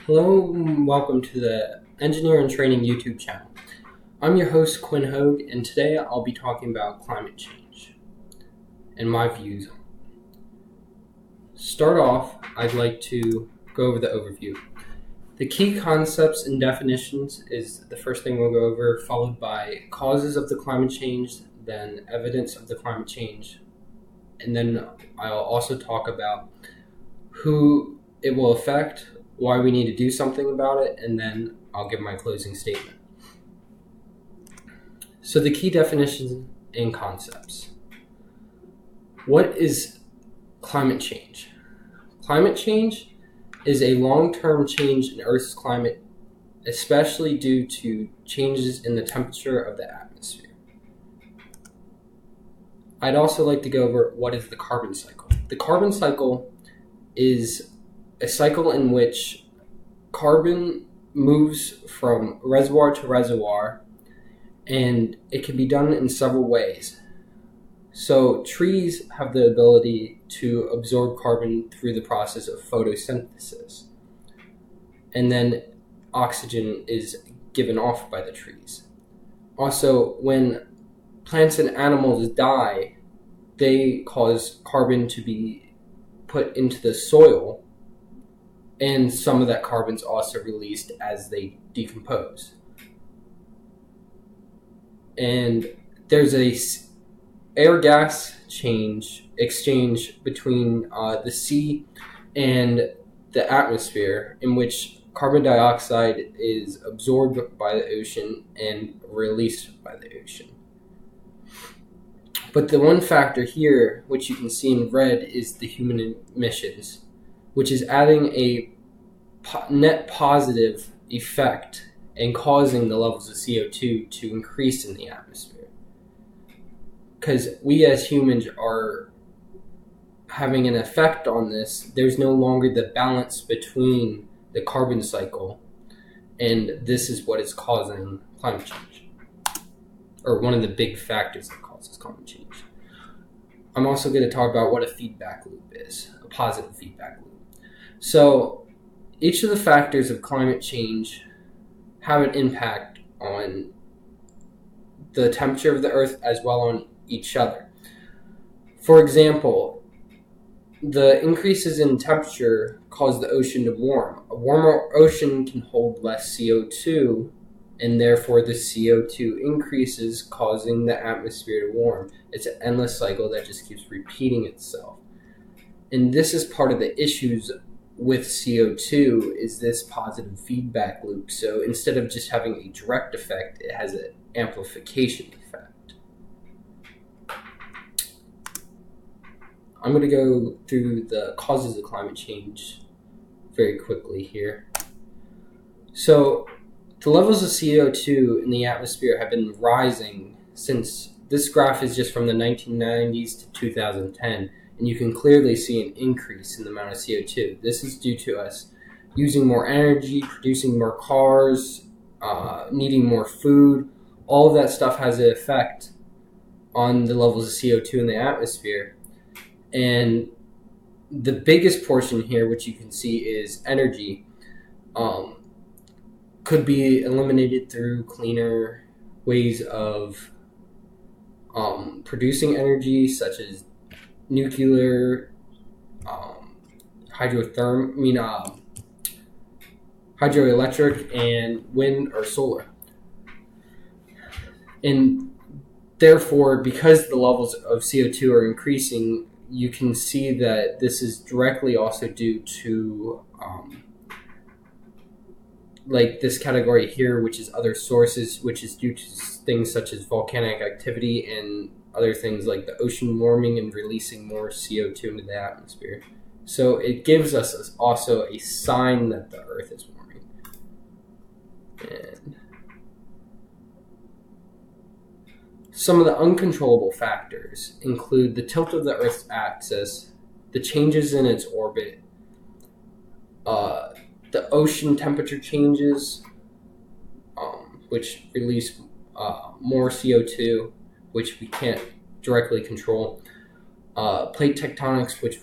Hello and welcome to the Engineer and Training YouTube channel. I'm your host, Quinn Hogue, and today I'll be talking about climate change and my views on it. Start off, I'd like to go over the overview. The key concepts and definitions is the first thing we'll go over, followed by causes of the climate change, then evidence of the climate change, and then I'll also talk about who it will affect, why we need to do something about it, and then I'll give my closing statement. So the key definitions and concepts. What is climate change? Climate change is a long-term change in Earth's climate, especially due to changes in the temperature of the atmosphere. I'd also like to go over what is the carbon cycle. The carbon cycle is a cycle in which carbon moves from reservoir to reservoir, and it can be done in several ways. So trees have the ability to absorb carbon through the process of photosynthesis, and then oxygen is given off by the trees. Also, when plants and animals die, they cause carbon to be put into the soil, and some of that carbon is also released as they decompose. And there's a air-gas exchange between the sea and the atmosphere, in which carbon dioxide is absorbed by the ocean and released by the ocean. But the one factor here, which you can see in red, is the human emissions, which is adding a net positive effect and causing the levels of CO2 to increase in the atmosphere. Because we as humans are having an effect on this, there's no longer the balance between the carbon cycle, and this is what is causing climate change, or one of the big factors that causes climate change. I'm also going to talk about what a feedback loop is, a positive feedback loop. So each of the factors of climate change have an impact on the temperature of the Earth as well on each other. For example, the increases in temperature cause the ocean to warm. A warmer ocean can hold less CO2, and therefore the CO2 increases, causing the atmosphere to warm. It's an endless cycle that just keeps repeating itself. And this is part of the issues with CO2, is this positive feedback loop. So instead of just having a direct effect, it has an amplification effect. I'm going to go through the causes of climate change very quickly here. So the levels of CO2 in the atmosphere have been rising since, this graph is just from the 1990s to 2010, and you can clearly see an increase in the amount of CO2. This is due to us using more energy, producing more cars, needing more food. All of that stuff has an effect on the levels of CO2 in the atmosphere. And the biggest portion here, which you can see, is energy. Could be eliminated through cleaner ways of producing energy, such as nuclear, hydroelectric, and wind or solar. And therefore, because the levels of CO2 are increasing, you can see that this is directly also due to like this category here, which is other sources, which is due to things such as volcanic activity and other things like the ocean warming and releasing more CO2 into the atmosphere. So it gives us also a sign that the Earth is warming. And some of the uncontrollable factors include the tilt of the Earth's axis, the changes in its orbit, the ocean temperature changes, which release more CO2, which we can't directly control, plate tectonics, which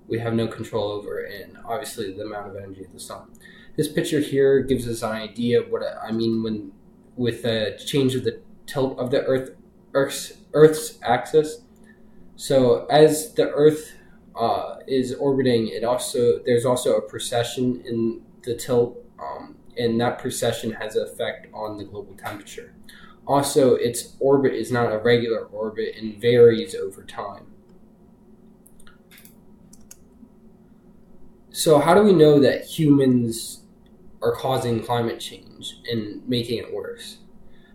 we have no control over, and obviously the amount of energy of the sun. This picture here gives us an idea of what I mean when with a change of the tilt of the Earth's axis. So as the Earth is orbiting, there's also a precession in the tilt, and that precession has an effect on the global temperature. Also, its orbit is not a regular orbit and varies over time. So how do we know that humans are causing climate change and making it worse?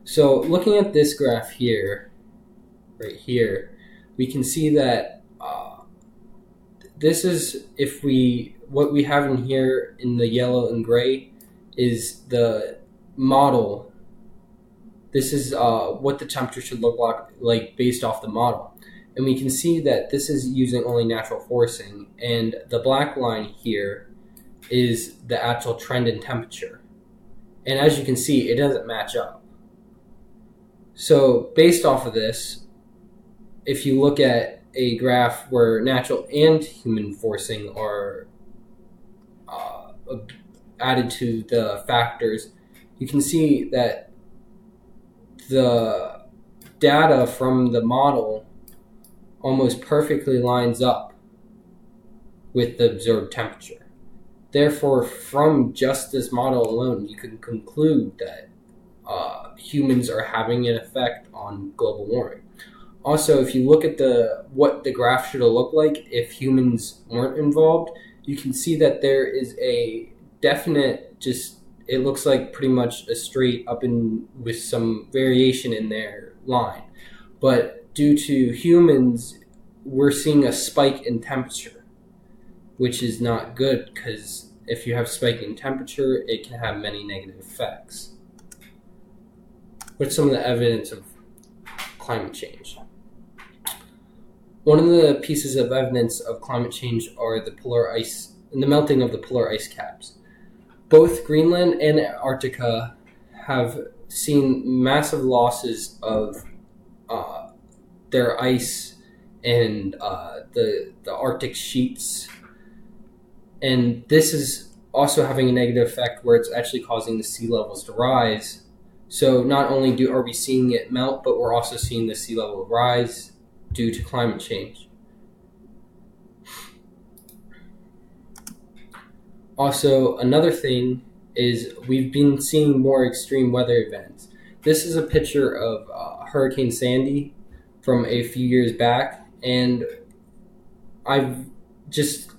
So looking at this graph here, right here, we can see that this is what we have in here in the yellow and gray is the model. This is what the temperature should look like based off the model. And we can see that this is using only natural forcing, and the black line here is the actual trend in temperature. And as you can see, it doesn't match up. So based off of this, if you look at a graph where natural and human forcing are added to the factors, you can see that the data from the model almost perfectly lines up with the observed temperature. Therefore, from just this model alone, you can conclude that humans are having an effect on global warming. Also, if you look at what the graph should have looked like if humans weren't involved, you can see that there is a definite, it looks like pretty much a straight up with some variation in their line. But due to humans, we're seeing a spike in temperature, which is not good because if you have spike in temperature, it can have many negative effects. What's some of the evidence of climate change? One of the pieces of evidence of climate change are the polar ice and the melting of the polar ice caps. Both Greenland and Antarctica have seen massive losses of their ice and the Arctic sheets. And this is also having a negative effect where it's actually causing the sea levels to rise. So not only are we seeing it melt, but we're also seeing the sea level rise due to climate change. Also, another thing is we've been seeing more extreme weather events. This is a picture of Hurricane Sandy from a few years back, and I've just,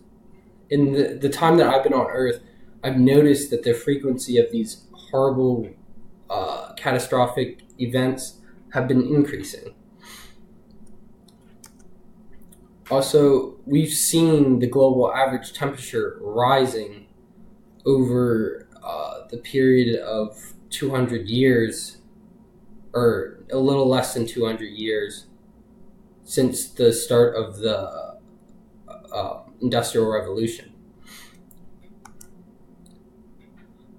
in the time that I've been on Earth, I've noticed that the frequency of these horrible catastrophic events have been increasing. Also, we've seen the global average temperature rising over the period of 200 years, or a little less than 200 years, since the start of the Industrial Revolution.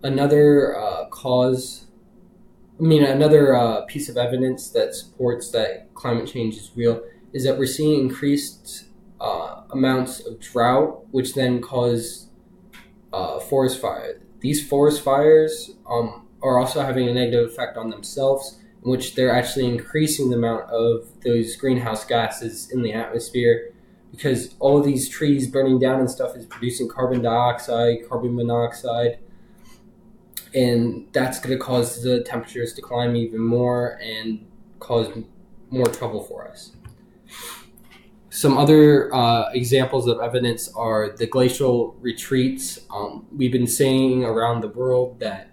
Another piece of evidence that supports that climate change is real is that we're seeing increased amounts of drought, which then cause forest fires. These forest fires are also having a negative effect on themselves, in which they're actually increasing the amount of those greenhouse gases in the atmosphere, because all of these trees burning down and stuff is producing carbon dioxide, carbon monoxide, and that's going to cause the temperatures to climb even more and cause more trouble for us. Some other examples of evidence are the glacial retreats. We've been saying around the world that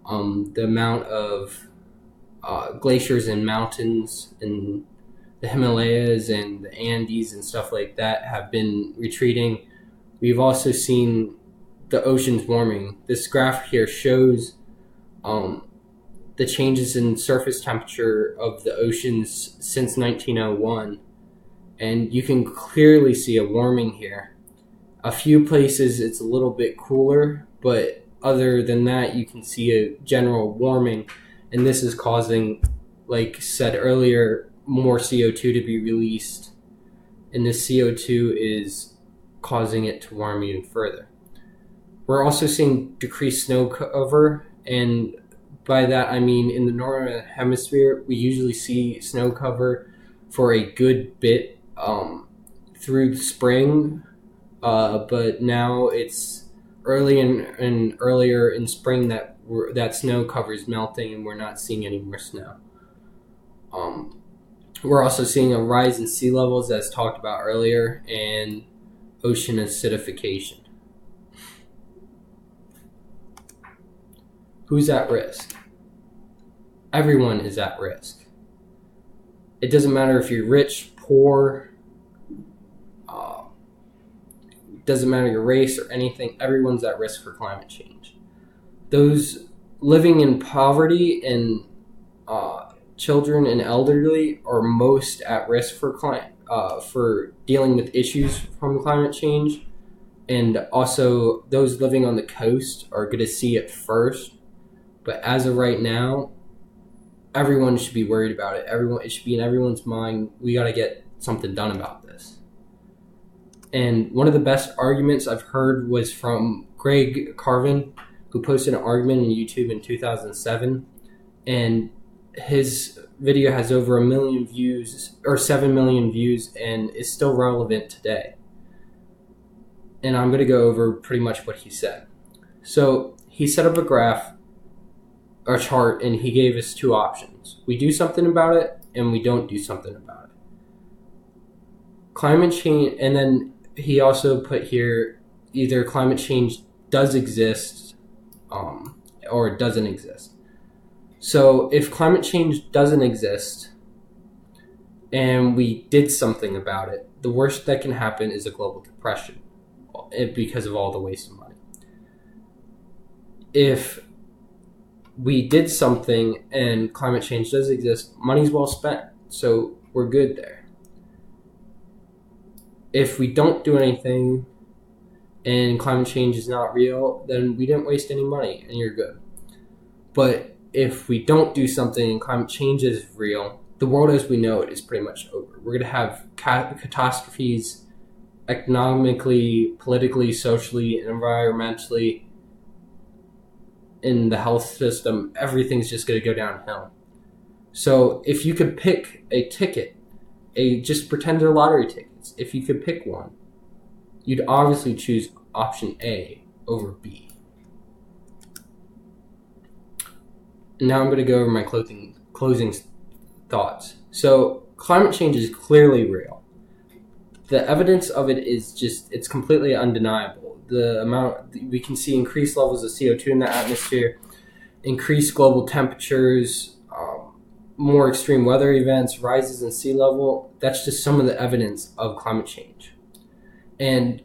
the amount of glaciers and mountains in the Himalayas and the Andes and stuff like that have been retreating. We've also seen the oceans warming. This graph here shows the changes in surface temperature of the oceans since 1901. And you can clearly see a warming here. A few places it's a little bit cooler, but other than that, you can see a general warming. And this is causing, like said earlier, more CO2 to be released. And this CO2 is causing it to warm even further. We're also seeing decreased snow cover, and by that I mean in the northern hemisphere we usually see snow cover for a good bit through spring, but now it's early and earlier in spring that snow cover is melting and we're not seeing any more snow. We're also seeing a rise in sea levels, as talked about earlier, and ocean acidification. Who's at risk? Everyone is at risk. It doesn't matter if you're rich, poor, doesn't matter your race or anything, everyone's at risk for climate change. Those living in poverty and children and elderly are most at risk for dealing with issues from climate change, and also those living on the coast are going to see it first. But as of right now, everyone should be worried about it. It should be in everyone's mind. We got to get something done about this. And one of the best arguments I've heard was from Greg Carvin, who posted an argument on YouTube in 2007, and his video has over 1 million views, or 7 million views, and is still relevant today. And I'm going to go over pretty much what he said. So he set up a chart, and he gave us two options. We do something about it, and we don't do something about it. Climate change, and then he also put here either climate change does exist or it doesn't exist. So if climate change doesn't exist and we did something about it, the worst that can happen is a global depression because of all the waste of money. If we did something and climate change does exist, money's well spent, so we're good there. If we don't do anything and climate change is not real, then we didn't waste any money and you're good. But if we don't do something and climate change is real, the world as we know it is pretty much over. We're going to have catastrophes economically, politically, socially, and environmentally. In the health system, everything's just going to go downhill. So if you could pick a ticket, just pretend they're lottery tickets, if you could pick one, you'd obviously choose option A over B. And now I'm going to go over my closing thoughts. So climate change is clearly real. The evidence of it is it's completely undeniable. The amount we can see increased levels of CO2 in the atmosphere, increased global temperatures, more extreme weather events, rises in sea level. That's just some of the evidence of climate change. And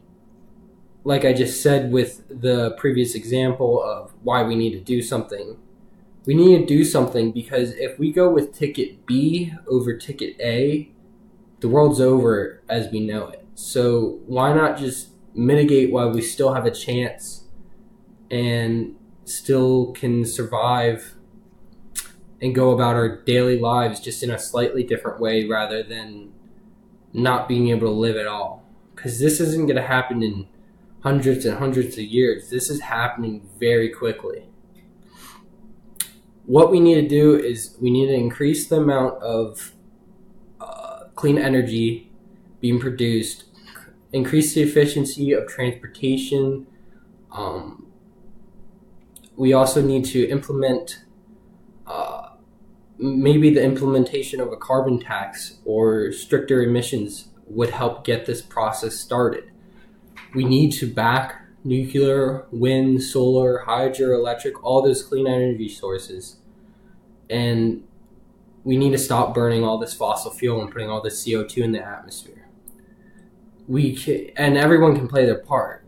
like I just said with the previous example of why we need to do something, we need to do something because if we go with ticket B over ticket A, the world's over as we know it. So why not just mitigate while we still have a chance and still can survive and go about our daily lives just in a slightly different way rather than not being able to live at all? Because this isn't going to happen in hundreds and hundreds of years. This is happening very quickly. What we need to do is we need to increase the amount of clean energy being produced, increase the efficiency of transportation. We also need to implement maybe the implementation of a carbon tax or stricter emissions would help get this process started. We need to back nuclear, wind, solar, hydroelectric, all those clean energy sources. And we need to stop burning all this fossil fuel and putting all this CO2 in the atmosphere. And everyone can play their part.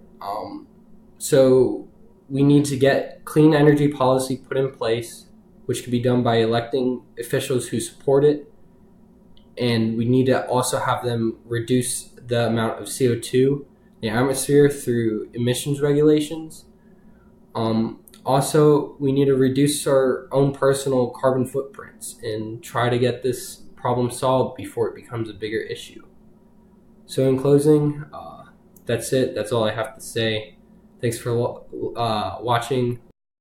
So we need to get clean energy policy put in place, which can be done by electing officials who support it. And we need to also have them reduce the amount of CO2 in the atmosphere through emissions regulations. Also, we need to reduce our own personal carbon footprints and try to get this problem solved before it becomes a bigger issue. So in closing, that's it. That's all I have to say. Thanks for watching.